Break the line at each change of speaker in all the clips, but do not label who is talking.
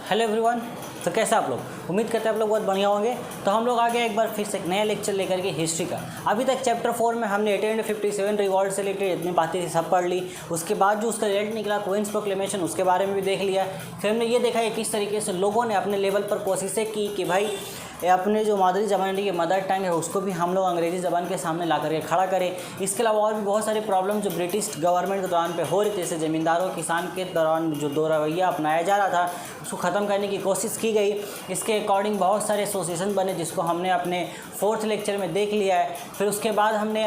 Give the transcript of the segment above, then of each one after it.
Hello everyone. तो कैसे आप लोग? उम्मीद करते हैं आप लोग बहुत बढ़िया होंगे। तो हम लोग आ गए एक बार फिर से एक नया लेक्चर लेकर के हिस्ट्री का। अभी तक चैप्टर 4 में हमने 1857 रिवॉल्ट से रिलेटेड जितनी बातें थी सब पढ़ ली। उसके बाद जो उसका रिजल्ट निकला क्वींस प्रोक्लेमेशन, उसके बारे में भी देख लिया। फिर हमने ये देखा है किस तरीके से लोगों ने अपने लेवल पर कोशिशें की कि भाई अपने जो मादरी ज़बान की मदर टंग है उसको भी हम लोग अंग्रेज़ी ज़बान के सामने ला करके खड़ा करें। इसके अलावा और भी बहुत सारे प्रॉब्लम जो ब्रिटिश गवर्नमेंट के दौरान पे हो रही थी, जैसे ज़मींदारों किसान के दौरान जो दो रवैया अपनाया जा रहा था उसको ख़त्म करने की कोशिश की गई। इसके अकॉर्डिंग बहुत सारे एसोसिएशन बने जिसको हमने अपने 4th लेक्चर में देख लिया है। फिर उसके बाद हमने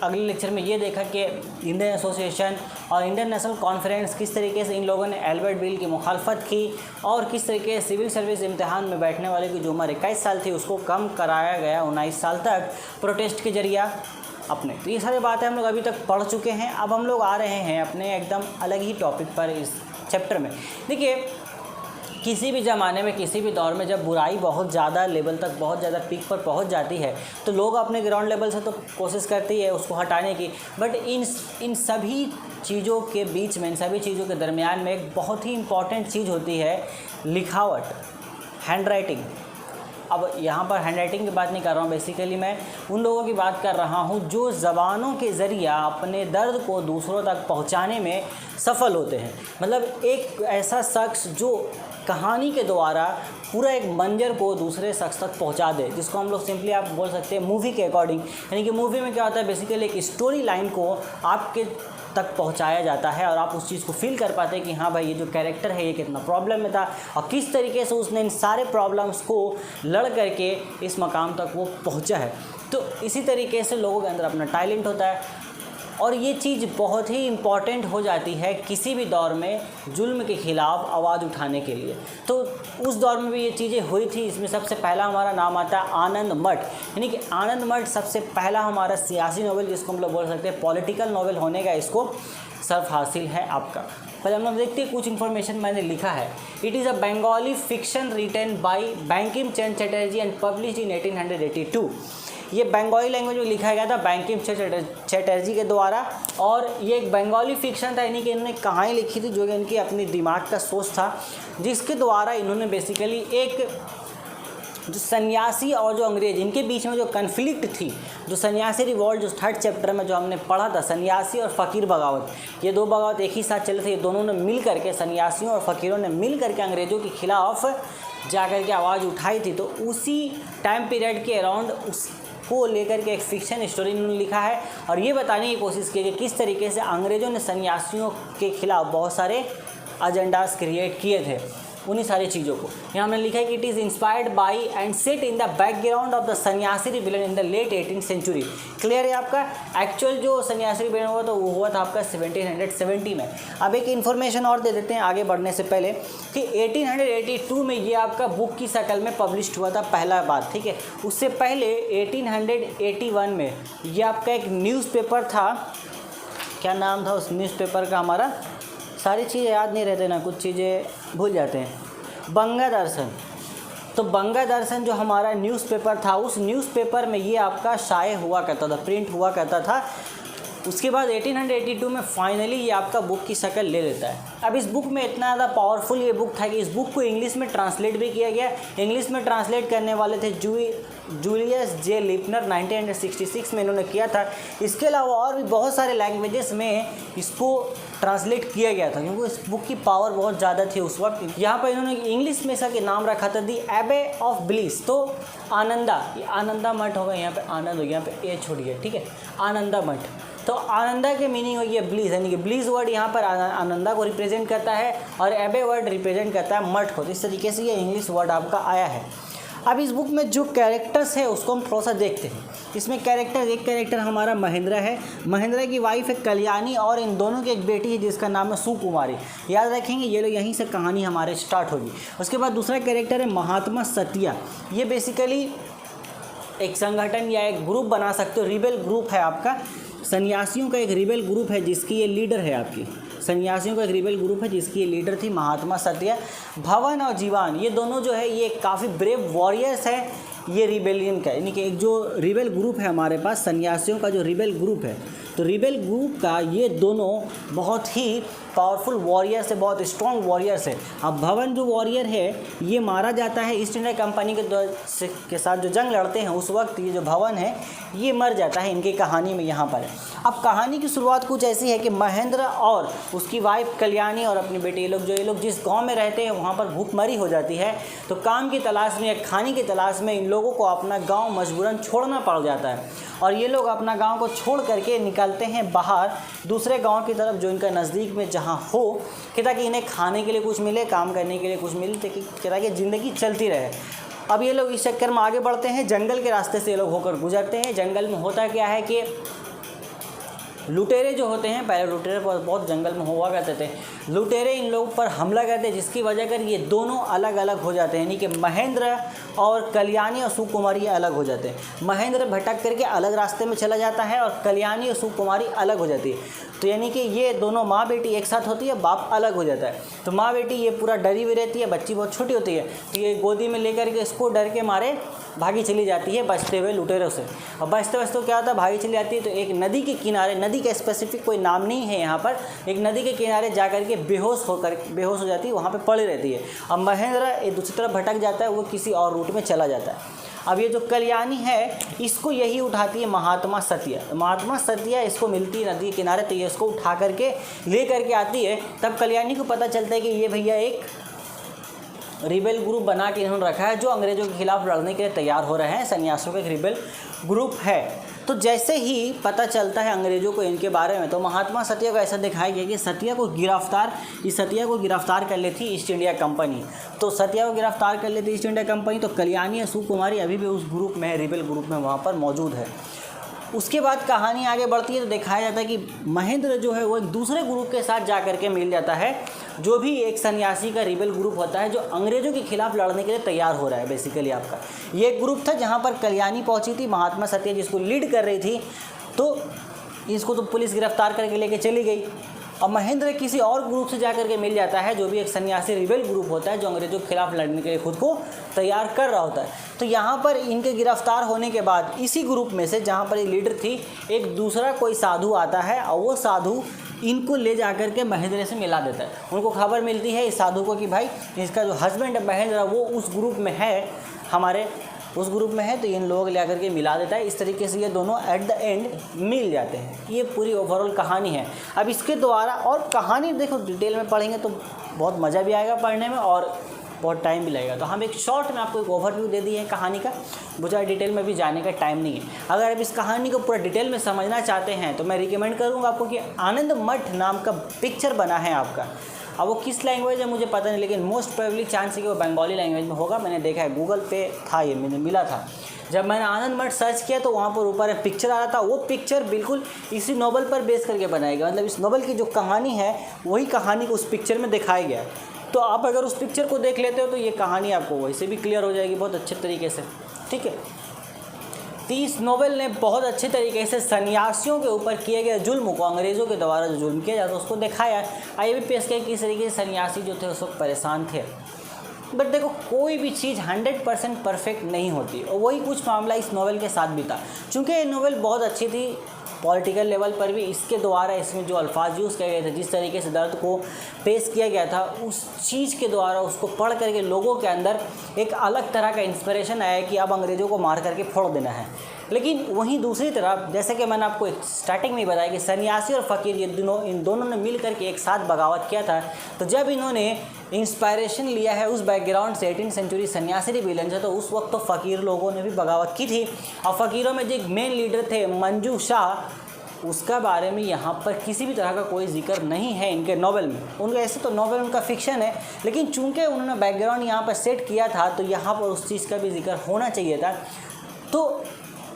अगले लेक्चर में ये देखा कि इंडियन एसोसिएशन और इंडियन नेशनल कॉन्फ्रेंस किस तरीके से इन लोगों ने एल्बर्ट बिल की मुखालफत की और किस तरीके से सिविल सर्विस इम्तिहान में बैठने वाले की जो उम्र 21 साल थी उसको कम कराया गया 19 साल तक प्रोटेस्ट के जरिया अपने। तो ये सारी बातें हम लोग अभी तक पढ़ चुके हैं। अब हम लोग आ रहे हैं अपने एकदम अलग ही टॉपिक पर इस चैप्टर में। देखिए, किसी भी ज़माने में किसी भी दौर में जब बुराई बहुत ज़्यादा लेवल तक बहुत ज़्यादा पीक पर पहुंच जाती है तो लोग अपने ग्राउंड लेवल से तो कोशिश करते ही है उसको हटाने की, बट इन सभी चीज़ों के बीच में, इन सभी चीज़ों के दरमियान में एक बहुत ही इम्पॉर्टेंट चीज़ होती है लिखावट, हैंड राइटिंग। अब यहाँ पर हैंड राइटिंग की बात नहीं कर रहा हूँ, बेसिकली मैं उन लोगों की बात कर रहा हूँ जो ज़बानों के ज़रिया अपने दर्द को दूसरों तक पहुँचाने में सफल होते हैं। मतलब एक ऐसा शख्स जो कहानी के द्वारा पूरा एक मंजर को दूसरे शख्स तक पहुंचा दे, जिसको हम लोग सिंपली आप बोल सकते हैं मूवी के अकॉर्डिंग। यानी कि मूवी में क्या होता है, बेसिकली एक स्टोरी लाइन को आपके तक पहुंचाया जाता है और आप उस चीज़ को फील कर पाते हैं कि हाँ भाई ये जो कैरेक्टर है ये कितना प्रॉब्लम में था और किस तरीके से उसने इन सारे प्रॉब्लम्स को लड़ करके इस मकाम तक वो पहुँचा है। तो इसी तरीके से लोगों के अंदर अपना टैलेंट होता है और ये चीज़ बहुत ही इम्पॉर्टेंट हो जाती है किसी भी दौर में जुल्म के ख़िलाफ़ आवाज़ उठाने के लिए। तो उस दौर में भी ये चीज़ें हुई थी। इसमें सबसे पहला हमारा नाम आता है आनंद मठ। यानी कि आनंद मठ सबसे पहला हमारा सियासी नॉवेल, जिसको हम लोग बोल सकते हैं पॉलिटिकल नॉवेल होने का इसको सर्फ हासिल है आपका। पहले हम लोग देखते हैं कुछ इन्फॉर्मेशन मैंने लिखा है। It is a Bengali fiction written by Bankim Chandra Chatterjee and published in 1882। ये बंगाली लैंग्वेज में लिखा गया था बंकिम चंद्र चटर्जी के द्वारा और ये एक बंगाली फिक्शन था। यानी कि इन्होंने कहानी लिखी थी जो कि इनकी अपनी दिमाग का सोच था, जिसके द्वारा इन्होंने बेसिकली एक जो सन्यासी और जो अंग्रेज इनके बीच में जो कन्फ्लिक्ट थी, जो सन्यासी रिवॉल्ट जो 3rd चैप्टर में जो हमने पढ़ा था, सन्यासी और फ़कीर बगावत, ये दो बगावत एक ही साथ चले थे। ये दोनों ने मिल करके, सन्यासियों और फ़कीरों ने मिल करके अंग्रेज़ों के ख़िलाफ़ जा कर के आवाज़ उठाई थी। तो उसी टाइम पीरियड के अराउंड उसको लेकर के एक फिक्शन स्टोरी इन्होंने लिखा है और ये बताने की कोशिश की कि किस तरीके से अंग्रेज़ों ने सन्यासियों के ख़िलाफ़ बहुत सारे एजेंडास क्रिएट किए थे, उन्हीं सारी चीज़ों को। यहाँ हमने लिखा है कि it is inspired by and set in the background of the Sanyasi rebellion in the late 18th century. Clear है आपका? एक्चुअल जो सन्यासी रिबेलियन हुआ तो वो हुआ था आपका 1770 में। अब एक इन्फॉर्मेशन और दे देते हैं आगे बढ़ने से पहले कि 1882 में ये आपका बुक की शक्ल में पब्लिश हुआ था पहला बार, ठीक है। उससे पहले 1881 में ये आपका एक न्यूज़पेपर था। क्या नाम था उस न्यूज़पेपर का? हमारा सारी चीज़ें याद नहीं रहते ना, कुछ चीज़ें भूल जाते हैं। बंगा दर्शन। तो बंगा दर्शन जो हमारा न्यूज़पेपर था, उस न्यूज़पेपर में ये आपका शाये हुआ करता था, प्रिंट हुआ करता था। उसके बाद 1882 में फाइनली ये आपका बुक की शक्ल ले लेता है। अब इस बुक में इतना ज़्यादा पावरफुल ये बुक था कि इस बुक को इंग्लिश में ट्रांसलेट भी किया गया। इंग्लिश में ट्रांसलेट करने वाले थे जूलियस जे लिपनर, 1966 में इन्होंने किया था। इसके अलावा और भी बहुत सारे लैंग्वेजेस में इसको ट्रांसलेट किया गया था क्योंकि इस बुक की पावर बहुत ज़्यादा थी उस वक्त। यहाँ पर इन्होंने इंग्लिश में इसका नाम रखा था दी एबे ऑफ ब्लिस। तो आनंदा, ये आनंदा मठ होगा, यहाँ पे आनंद हो गया, यहाँ पे ए छोड़िए, ठीक है, आनंदा मठ। तो आनंदा के मीनिंग होगी ब्लीज, यानी कि ब्लीज वर्ड यहाँ पर आनंदा को रिप्रेजेंट करता है और एबे वर्ड रिप्रेजेंट करता है मठ को। तो इस तरीके से ये इंग्लिश वर्ड आपका आया है। अब इस बुक में जो कैरेक्टर्स है उसको हम थोड़ा सा देखते हैं। इसमें कैरेक्टर, एक कैरेक्टर हमारा महेंद्र है। महेंद्र की वाइफ है कल्याणी और इन दोनों की एक बेटी है जिसका नाम है सुकुमारी। याद रखेंगे ये लोग, यहीं से कहानी हमारे स्टार्ट होगी। उसके बाद दूसरा कैरेक्टर है महात्मा सतिया। ये बेसिकली एक संगठन या एक ग्रुप बना सकते हो, रिबेल ग्रुप है आपका, सन्यासियों का एक रिबेल ग्रुप है जिसकी ये लीडर है आपकी। सन्यासियों का एक रिबेल ग्रुप है जिसकी ये लीडर थी महात्मा सत्या। भवन और जीवान ये दोनों जो है ये काफ़ी ब्रेव वॉरियर्स है ये रिबेलियन का, यानी कि एक जो रिबेल ग्रुप है हमारे पास सन्यासियों का जो रिबेल ग्रुप है, तो रिबेल ग्रुप का ये दोनों बहुत ही पावरफुल वॉरियर्स है, बहुत स्ट्रॉन्ग वॉरियर्स है। अब भवन जो वॉरियर है ये मारा जाता है ईस्ट इंडिया कंपनी के साथ जो जंग लड़ते हैं उस वक्त ये जो भवन है ये मर जाता है इनकी कहानी में यहाँ पर। अब कहानी की शुरुआत कुछ ऐसी है कि महेंद्र और उसकी वाइफ कल्याणी और अपनी बेटी ये लोग जिस गांव में रहते हैं वहाँ पर भूखमरी हो जाती है, तो काम की तलाश में या खाने की तलाश में इन लोगों को अपना गांव मजबूरन छोड़ना पड़ जाता है और ये लोग अपना गांव को छोड़ करके निकलते हैं बाहर दूसरे गांव की तरफ जो इनका नज़दीक में जहां हो कि ताकि इन्हें खाने के लिए कुछ मिले, काम करने के लिए कुछ मिले, ताकि ज़िंदगी चलती रहे। अब ये लोग इस चक्कर में आगे बढ़ते हैं, जंगल के रास्ते से ये लोग होकर गुजरते हैं। जंगल में होता क्या है कि लुटेरे जो होते हैं, पहले लुटेरे बहुत जंगल में हुआ करते थे, लुटेरे इन लोगों पर हमला करते हैं जिसकी वजह कर ये दोनों अलग अलग हो जाते हैं, यानी कि महेंद्र और कल्याणी और सुकुमारी अलग हो जाते हैं। महेंद्र भटक करके अलग रास्ते में चला जाता है और कल्याणी और सुकुमारी अलग हो जाती है। तो यानी कि ये दोनों माँ बेटी एक साथ होती है, बाप अलग हो जाता है। तो माँ बेटी ये पूरा डरी हुई रहती है, बच्ची बहुत छोटी होती है, तो ये गोदी में लेकर के इसको डर के मारे भागी चली जाती है बचते हुए लुटेरों से। और बचते बचते क्या होता है, भागी चली जाती है तो एक नदी के किनारे, नदी का स्पेसिफिक कोई नाम नहीं है यहाँ पर, एक नदी के किनारे जा कर के बेहोश हो जाती है, वहाँ पे पड़ी रहती है। अब महेंद्र दूसरी तरफ भटक जाता है, वो किसी और रूट में चला जाता है। अब ये जो कल्याणी है इसको यही उठाती है महात्मा सतिया। महात्मा सतिया इसको मिलती है नदी के किनारे, तो ये इसको उठा करके ले करके आती है। तब कल्याणी को पता चलता है कि ये भैया एक रिबेल ग्रुप बना के इन्होंने रखा है जो अंग्रेज़ों के खिलाफ लड़ने के लिए तैयार हो रहे हैं, सन्यासियों का एक रिबेल ग्रुप है। तो जैसे ही पता चलता है अंग्रेज़ों को इनके बारे में, तो महात्मा सतिया को ऐसा दिखाया गया कि सतिया को गिरफ्तार कर लेती ईस्ट इंडिया कंपनी। तो सतिया को गिरफ्तार कर लेती ईस्ट इंडिया कंपनी, तो कल्याणी और सुकुमारी अभी भी उस ग्रुप में है, रिबेल ग्रुप में वहाँ पर मौजूद है। उसके बाद कहानी आगे बढ़ती है तो दिखाया जाता है कि महेंद्र जो है वो एक दूसरे ग्रुप के साथ जा करके मिल जाता है, जो भी एक सन्यासी का रिबेल ग्रुप होता है जो अंग्रेज़ों के खिलाफ लड़ने के लिए तैयार हो रहा है। बेसिकली आपका ये एक ग्रुप था जहाँ पर कल्याणी पहुँची थी, महात्मा सतिया जिसको लीड कर रही थी, तो इसको तो पुलिस गिरफ्तार करके लेके चली गई। और महेंद्र किसी और ग्रुप से जाकर के मिल जाता है जो भी एक सन्यासी रिबेल ग्रुप होता है जो अंग्रेज़ों के खिलाफ लड़ने के लिए खुद को तैयार कर रहा होता है। तो यहाँ पर इनके गिरफ्तार होने के बाद इसी ग्रुप में से जहाँ पर ये लीडर थी, एक दूसरा कोई साधु आता है और वो साधु इनको ले जाकर के महेंद्र से मिला देता है। उनको खबर मिलती है इस साधु को कि भाई इसका जो हस्बैंड है महेंद्र वो उस ग्रुप में है, हमारे उस ग्रुप में है, तो इन लोगों को ले आकर के मिला देता है। इस तरीके से ये दोनों एट द एंड मिल जाते हैं। ये पूरी ओवरऑल कहानी है। अब इसके द्वारा और कहानी देखो डिटेल में पढ़ेंगे तो बहुत मज़ा भी आएगा पढ़ने में और बहुत टाइम भी लगेगा। तो हम एक शॉर्ट में आपको एक ओवरव्यू दे दिए है कहानी का, मुझे डिटेल में भी जाने का टाइम नहीं है। अगर आप इस कहानी को पूरा डिटेल में समझना चाहते हैं तो मैं रिकमेंड करूँगा आपको कि आनंद मठ नाम का पिक्चर बना है आपका। अब वो किस लैंग्वेज है मुझे पता नहीं, लेकिन मोस्ट प्रोबेबली चांस है कि वो बंगाली लैंग्वेज में होगा। मैंने देखा है गूगल पे था, ये मैंने मिला था। जब मैंने आनंद मठ सर्च किया तो वहाँ पर ऊपर एक पिक्चर आ रहा था। वो पिक्चर बिल्कुल इसी नोवेल पर बेस करके बनाया गया, मतलब इस नोवेल की जो कहानी है वही कहानी को उस पिक्चर में दिखाया गया है। तो आप अगर उस पिक्चर को देख लेते हो तो ये कहानी आपको वैसे भी क्लियर हो जाएगी बहुत अच्छे तरीके से, ठीक है। तो इस नोवेल ने बहुत अच्छे तरीके से सन्यासियों के ऊपर किए गए जुल्म को, अंग्रेज़ों के द्वारा जो जुल्म किया जाता है उसको दिखाया। आइए भी पेश किया कि इस तरीके से सन्यासी जो थे उस वक्त परेशान थे। बट देखो कोई भी चीज़ 100% परफेक्ट नहीं होती और वही कुछ मामला इस नोवेल के साथ भी था। चूँकि ये नोवेल बहुत अच्छी थी पॉलिटिकल लेवल पर भी, इसके द्वारा इसमें जो अल्फाज यूज़ किए गए थे, जिस तरीके से दर्द को पेश किया गया था, उस चीज़ के द्वारा उसको पढ़ करके लोगों के अंदर एक अलग तरह का इंस्पिरेशन आया कि अब अंग्रेज़ों को मार करके फोड़ देना है। लेकिन वहीं दूसरी तरफ जैसे कि मैंने आपको स्टार्टिंग में बताया कि सन्यासी और फ़कीर ये इन दोनों ने मिल करके एक साथ बगावत किया था। तो जब इन्होंने इंस्पायरेशन लिया है उस बैकग्राउंड से 18th सेंचुरी सन्यासी रिबेलियन से, तो उस वक्त तो फ़कीर लोगों ने भी बगावत की थी। और फ़कीरों में जो एक मेन लीडर थे मंजू शाह, उसका बारे में यहाँ पर किसी भी तरह का कोई जिक्र नहीं है इनके नॉवेल में। उनका ऐसे तो नॉवेल उनका फिक्शन है, लेकिन चूंकि उन्होंने बैकग्राउंड यहाँ पर सेट किया था तो यहाँ पर उस चीज़ का भी जिक्र होना चाहिए था। तो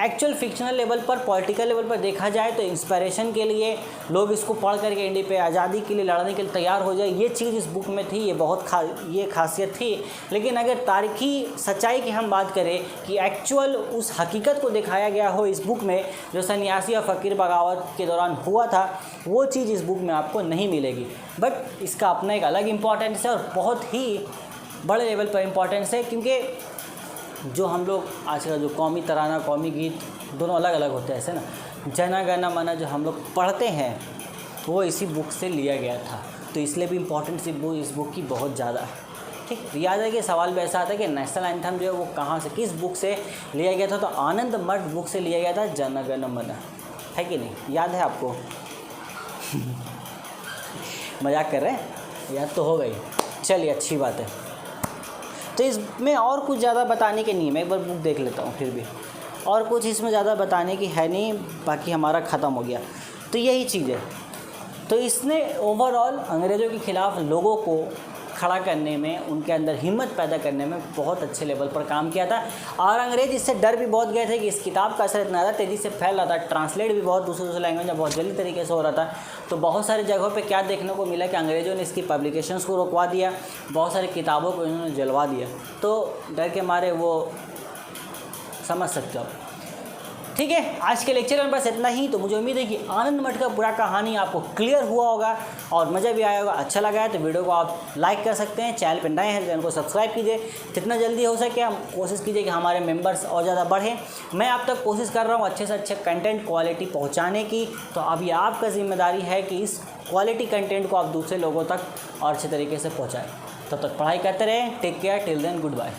एक्चुअल फिक्शनल लेवल पर, पॉलिटिकल लेवल पर देखा जाए तो इंस्पिरेशन के लिए लोग इसको पढ़ करके इंडिया पे आज़ादी के लिए लड़ने के लिए तैयार हो जाए, ये चीज़ इस बुक में थी, ये बहुत ये खासियत थी। लेकिन अगर तारीखी सच्चाई की हम बात करें कि एक्चुअल उस हकीकत को दिखाया गया हो इस बुक में जो सन्यासी और फ़कीर बगावत के दौरान हुआ था, वो चीज़ इस बुक में आपको नहीं मिलेगी। बट इसका अपना एक अलग इम्पॉर्टेंस है और बहुत ही बड़े लेवल पर इम्पॉर्टेंस है, क्योंकि जो हम लोग आज का जो कौमी तराना, कौमी गीत दोनों अलग अलग होते हैं ऐसे ना, जना गना मना जो हम लोग पढ़ते हैं वो इसी बुक से लिया गया था। तो इसलिए भी इम्पोर्टेंस इस बुक की बहुत ज़्यादा है। ठीक, याद है कि सवाल भी ऐसा आता है कि नेशनल एंथम जो है वो कहाँ से, किस बुक से लिया गया था, तो आनंद मठ बुक से लिया गया था, जन गण मन, है कि नहीं, याद है आपको? मजाक कर रहे हैं, याद तो हो गई, चलिए अच्छी बात है। तो इसमें और कुछ ज़्यादा बताने के नहीं है, मैं एक बार बुक देख लेता हूँ, फिर भी और कुछ इसमें ज़्यादा बताने की है नहीं, बाकी हमारा ख़त्म हो गया। तो यही चीज़ है। तो इसने ओवरऑल अंग्रेज़ों के ख़िलाफ़ लोगों को खड़ा करने में, उनके अंदर हिम्मत पैदा करने में बहुत अच्छे लेवल पर काम किया था। और अंग्रेज़ इससे डर भी बहुत गए थे कि इस किताब का असर इतना ज़्यादा तेज़ी से फैल रहा था, ट्रांसलेट भी बहुत दूसरे लैंग्वेज में बहुत जल्दी तरीके से हो रहा था। तो बहुत सारी जगहों पे क्या देखने को मिला कि अंग्रेज़ों ने इसकी पब्लिकेशंस को रोकवा दिया, बहुत सारी किताबों को इन्होंने जलवा दिया। तो डर के मारे वो समझ सकते हो। ठीक है, आज के लेक्चर में बस इतना ही। तो मुझे उम्मीद है कि आनंद मठ का पूरा कहानी आपको क्लियर हुआ होगा और मज़ा भी आया होगा। अच्छा लगा है तो वीडियो को आप लाइक कर सकते हैं, चैनल पर नए हैं चैनल को सब्सक्राइब कीजिए। जितना जल्दी हो सके हम कोशिश कीजिए कि हमारे मेंबर्स और ज़्यादा बढ़ें। मैं आप तक कोशिश कर रहा हूँ अच्छे से अच्छे कंटेंट क्वालिटी पहुँचाने की। तो अब ये आपका जिम्मेदारी है कि इस क्वालिटी कंटेंट को आप दूसरे लोगों तक और अच्छे तरीके से पहुँचाएँ। तब तक पढ़ाई करते रहें। Take care, till then, good bye.